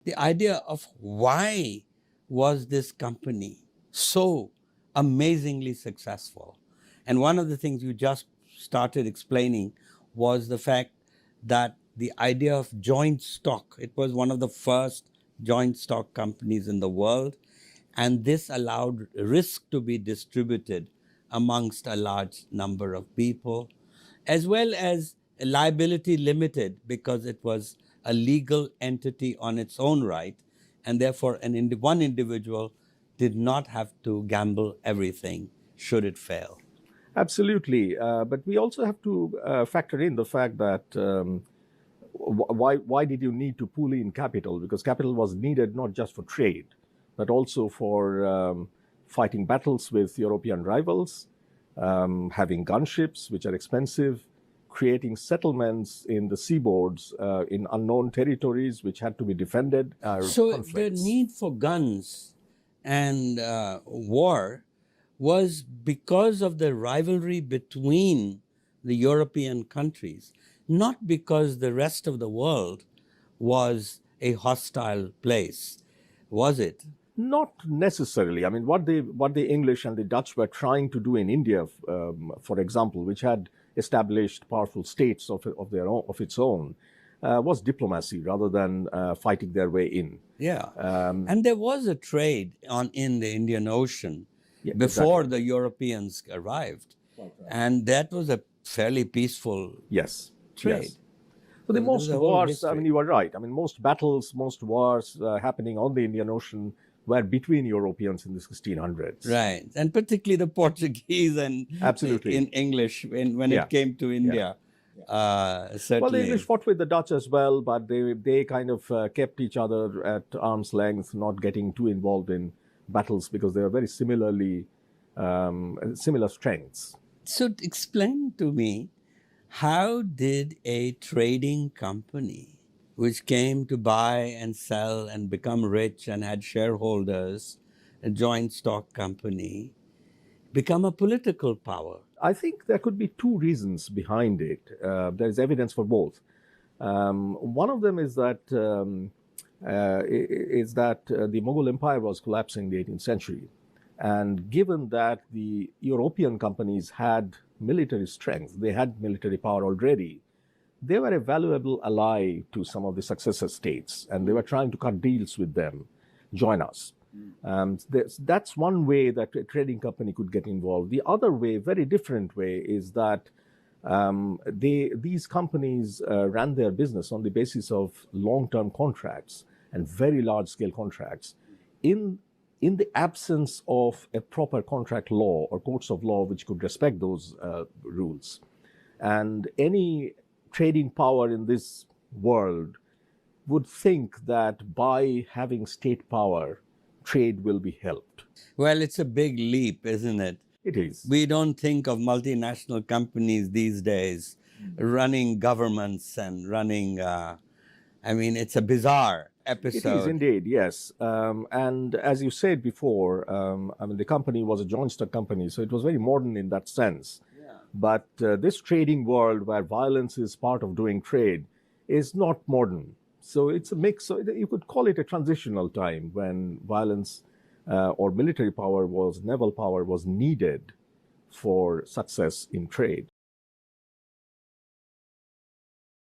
the idea of why was this company so amazingly successful. And one of the things you just started explaining was the fact that the idea of joint stock, it was one of the first joint stock companies in the world, and this allowed risk to be distributed amongst a large number of people, as well as liability limited because it was a legal entity on its own right, and therefore one individual did not have to gamble everything should it fail. Absolutely. But we also have to factor in the fact that why did you need to pull in capital? Because capital was needed not just for trade, but also for fighting battles with European rivals, having gunships, which are expensive, creating settlements in the seaboards in unknown territories, which had to be defended. So conflicts. the need for guns and war was because of the rivalry between the European countries, not because the rest of the world was a hostile place, was it? Not necessarily. I mean, what the English and the Dutch were trying to do in India, for example, which had established powerful states of its own, was diplomacy rather than fighting their way in. Yeah, and there was a trade in the Indian Ocean before the Europeans arrived, and that was a fairly peaceful trade. Yes. So the most wars, I mean, you are right. I mean, most battles, most wars happening on the Indian Ocean were between Europeans in the 1600s. Right, and particularly the Portuguese and absolutely in English when it came to India. Certainly. Well, the English fought with the Dutch as well, but they kind of kept each other at arm's length, not getting too involved in battles because they were very similar strengths. So explain to me, how did a trading company which came to buy and sell and become rich and had shareholders, a joint stock company, become a political power? I think there could be two reasons behind it. There is evidence for both. One of them is that the Mughal Empire was collapsing in the 18th century. And given that the European companies had military strength, they had military power already, they were a valuable ally to some of the successor states, and they were trying to cut deals with them, join us. That's one way that a trading company could get involved. The other way, very different way, is that these companies ran their business on the basis of long-term contracts and very large-scale contracts. In the absence of a proper contract law or courts of law which could respect those rules. And any trading power in this world would think that by having state power, trade will be helped. Well, it's a big leap, isn't it? It is. We don't think of multinational companies these days running governments and running, I mean, it's a bizarre episode. It is indeed, yes. And as you said before, I mean, the company was a joint stock company, so it was very modern in that sense. Yeah. But this trading world where violence is part of doing trade is not modern. So it's a mix. So you could call it a transitional time when violence or military power naval power was needed for success in trade.